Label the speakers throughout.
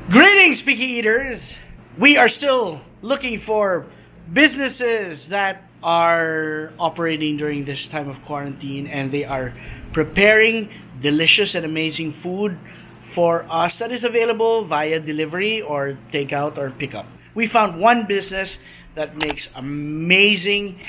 Speaker 1: Greetings, Picky Eaters! We are still looking for businesses that are operating during this time of quarantine, and they are preparing delicious and amazing food for us that is available via delivery or takeout or pickup. We found one business that makes amazing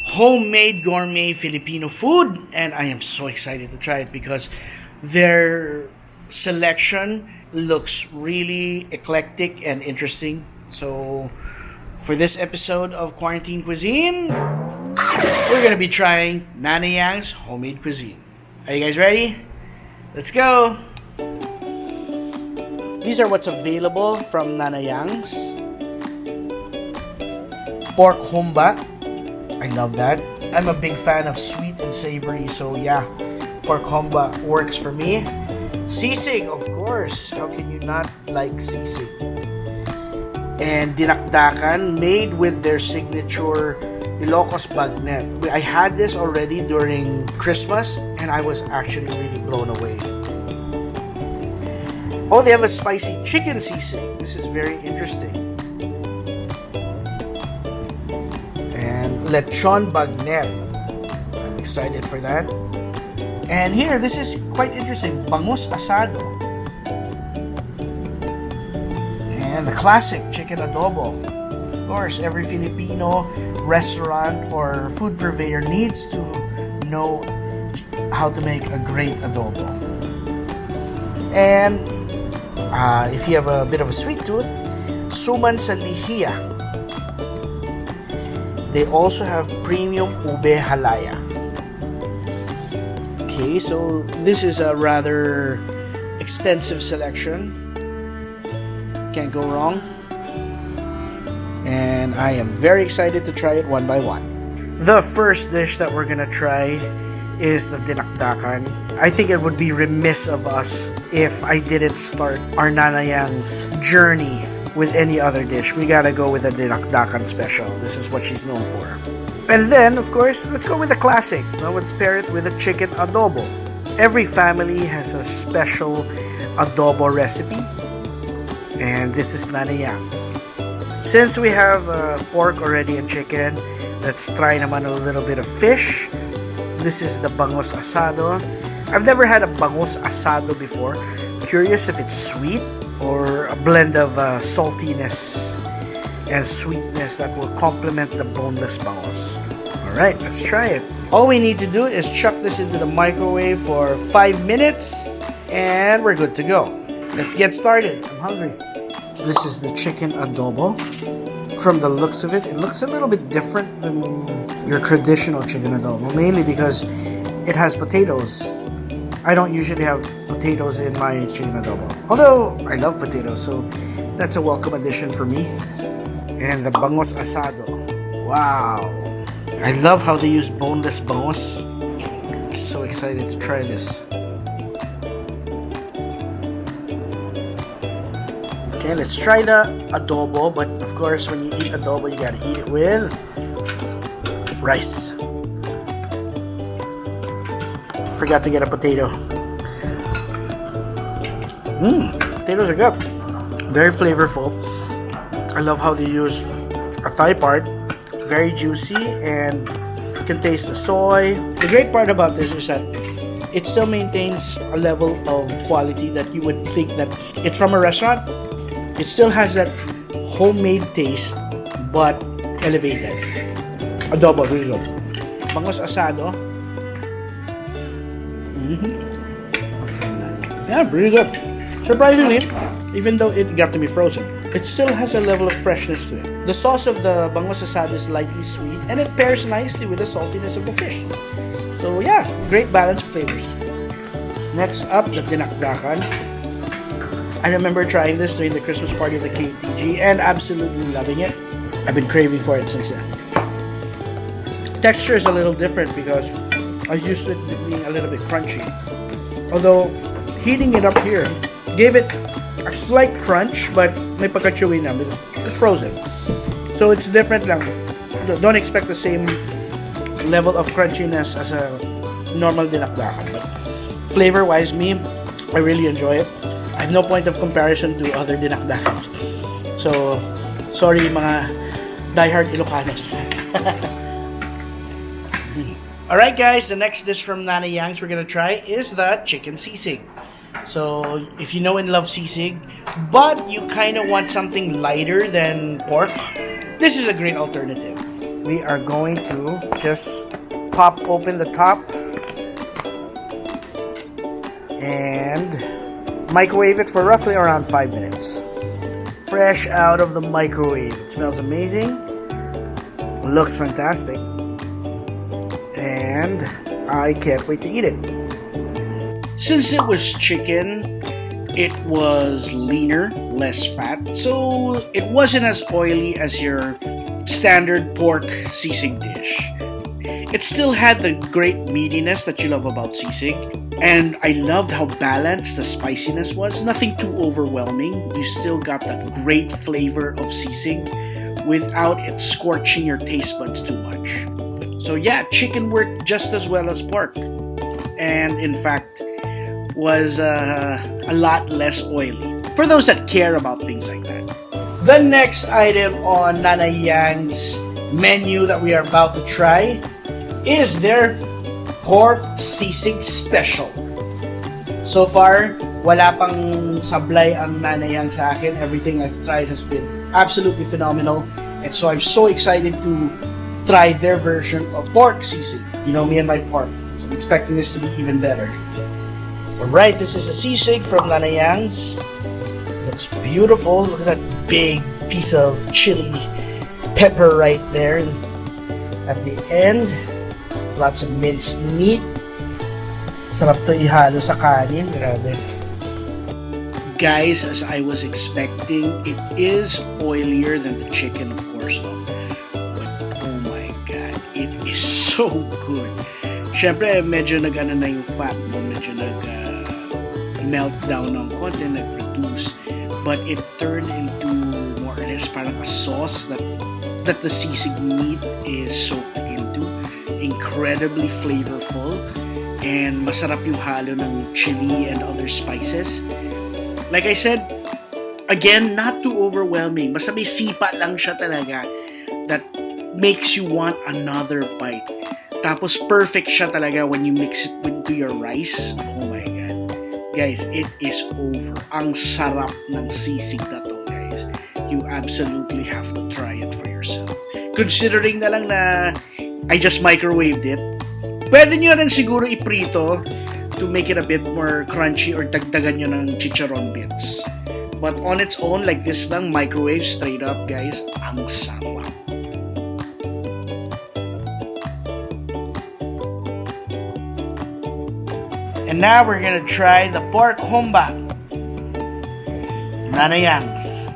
Speaker 1: homemade gourmet Filipino food, and I am so excited to try it because their selection looks really eclectic and interesting. So for this episode of Quarantine Cuisine, we're gonna be trying Nana Yang's homemade cuisine. Are you guys ready? Let's go! These are what's available from Nana Yang's. Pork humba. I love that. I'm a big fan of sweet and savory, so yeah, pork humba works for me. Seasick, of course. How can you not like Seasick? And Dinakdakan, made with their signature Ilocos bagnet. I had this already during Christmas, and I was actually really blown away. Oh, they have a spicy chicken Seasick. This is very interesting. And lechon bagnet. I'm excited for that. And here, this is quite interesting. Bangus asado. And the classic chicken adobo. Of course, every Filipino restaurant or food purveyor needs to know how to make a great adobo. And if you have a bit of a sweet tooth, suman sa lihiya. They also have premium ube halaya. Okay, so this is a rather extensive selection. Can't go wrong. And I am very excited to try it one by one. The first dish that we're gonna try is the Dinakdakan. I think it would be remiss of us if I didn't start our Nana Yang's journey with any other dish. We gotta go with the Dinakdakan special. This is what she's known for. And then, of course, let's go with the classic. Now let's pair it with a chicken adobo. Every family has a special adobo recipe, and this is Nana Yang's. Since we have pork already and chicken, let's try naman a little bit of fish. This is the bangus asado. I've never had a bangus asado before. Curious if it's sweet or a blend of saltiness and sweetness that will complement the boneless bangus. Alright, let's try it. All we need to do is chuck this into the microwave for 5 minutes and we're good to go. Let's get started. I'm hungry. This is the chicken adobo. From the looks of it, it looks a little bit different than your traditional chicken adobo, mainly because it has potatoes. I don't usually have potatoes in my chicken adobo. Although, I love potatoes, so that's a welcome addition for me. And the bangus asado. Wow. I love how they use boneless bangus. So excited to try this. Okay, let's try the adobo. But of course, when you eat adobo, you gotta eat it with rice. Forgot to get a potato. Potatoes are good. Very flavorful. I love how they use a thigh part, very juicy, and you can taste the soy. The great part about this is that it still maintains a level of quality that you would think that it's from a restaurant. It still has that homemade taste, but elevated. Adobo, really good. Bangus asado. Yeah, pretty good. Surprisingly, even though it got to be frozen, it still has a level of freshness to it. The sauce of the bangus asado is lightly sweet, and it pairs nicely with the saltiness of the fish. So yeah, great balance of flavors. Next up, the Dinakdakan. I remember trying this during the Christmas party of the KTG and absolutely loving it. I've been craving for it since then. Texture is a little different because I was used to it being a little bit crunchy. Although, heating it up here gave it a slight crunch, but may pagka-chewy na because it's frozen. So it's different lang. Don't expect the same level of crunchiness as a normal dinakdakan. But flavor-wise, I really enjoy it. I have no point of comparison to other dinakdakans. So, sorry mga diehard Ilocanos. Alright guys, the next dish from Nana Yang's we're gonna try is the chicken sisig. So, if you know and love sisig, but you kind of want something lighter than pork, this is a great alternative. We are going to just pop open the top and microwave it for roughly around 5 minutes. Fresh out of the microwave. It smells amazing. Looks fantastic. And I can't wait to eat it. Since it was chicken, it was leaner, less fat, so it wasn't as oily as your standard pork sisig dish. It still had the great meatiness that you love about sisig, and I loved how balanced the spiciness was. Nothing too overwhelming. You still got that great flavor of sisig without it scorching your taste buds too much. So yeah, chicken worked just as well as pork, and in fact was a lot less oily for those that care about things like that. The next item on Nana Yang's menu that we are about to try is their pork sisig special. So far, wala pang sablay ang Nana Yang sa akin. Everything I've tried has been absolutely phenomenal, and so I'm so excited to try their version of pork sisig. You know me and my pork, so I'm expecting this to be even better. Alright, this is a sisig from Nana Yang's. Looks beautiful. Look at that big piece of chili pepper right there. At the end, lots of minced meat. Sarap to ihalo sa kanin. Grabe. Guys, as I was expecting, it is oilier than the chicken, of course, though. It is so good. Siyempre, medyo nag-ano na yung fat mo, medyo nag-melt down ng konti, nag-reduce. But it turned into more or less parang a sauce that the sisig meat is soaked into. Incredibly flavorful. And masarap yung halo ng chili and other spices. Like I said, again, not too overwhelming. Basta may sipa lang siya talaga that makes you want another bite. Tapos perfect siya talaga when you mix it into your rice. Oh my God. Guys, it is over. Ang sarap ng sisig na to, guys. You absolutely have to try it for yourself. Considering na lang na I just microwaved it, pwede nyo rin siguro iprito to make it a bit more crunchy or dagdagan nyo ng chicharon bits. But on its own, like this lang, microwave straight up, guys, ang sarap. And now we're gonna try the pork homba. Nana Yang's.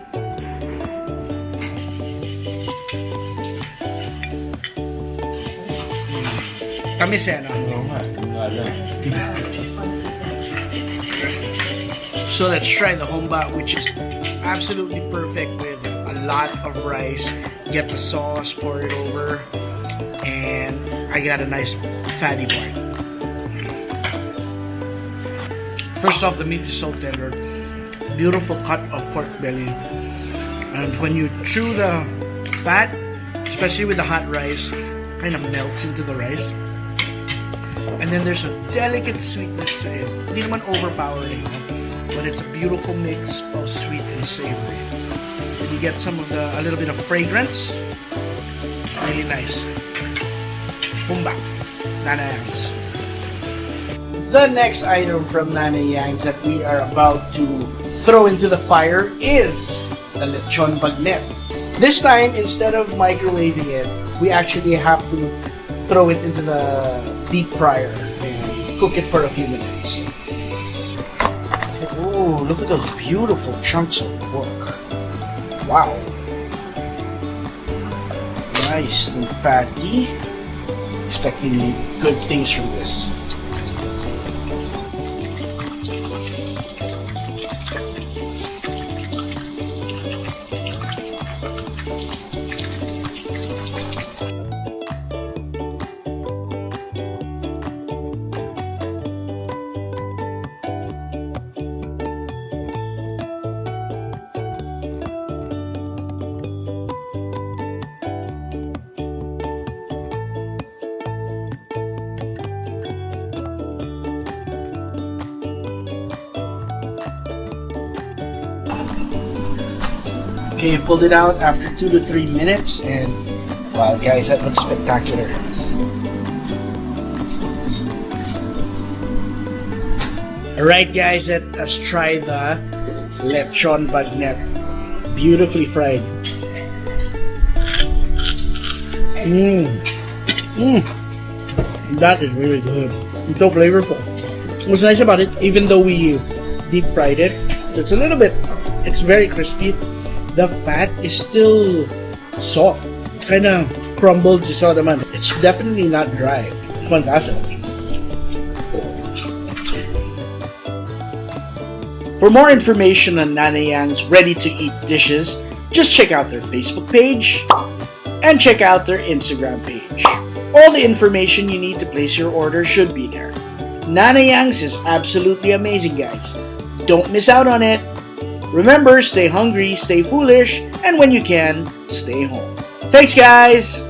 Speaker 1: Tamis eh, no? So let's try the homba, which is absolutely perfect with a lot of rice. Get the sauce, pour it over, and I got a nice fatty part. First off, the meat is so tender. Beautiful cut of pork belly. And when you chew the fat, especially with the hot rice, kind of melts into the rice. And then there's a delicate sweetness to it. Hindi naman overpowering, but it's a beautiful mix of sweet and savory. And you get a little bit of fragrance. Really nice. Humba. Nana Yang's. The next item from Nana Yang's that we are about to throw into the fire is the lechon bagnet. This time, instead of microwaving it, we actually have to throw it into the deep fryer and cook it for a few minutes. Oh, look at those beautiful chunks of pork. Wow. Nice and fatty. Expecting good things from this. Okay, you pulled it out after 2 to 3 minutes, and wow, guys, that looks spectacular. Alright, guys, let's try the lechon bagnet. Beautifully fried. That is really good. It's so flavorful. What's nice about it, even though we deep fried it, it's very crispy. The fat is still soft. Kind of crumbled just saw naman. It's definitely not dry. Fantastic. For more information on Nanay Yang's ready-to-eat dishes, just check out their Facebook page and check out their Instagram page. All the information you need to place your order should be there. Nanay Yang's is absolutely amazing, guys. Don't miss out on it. Remember, stay hungry, stay foolish, and when you can, stay home. Thanks, guys!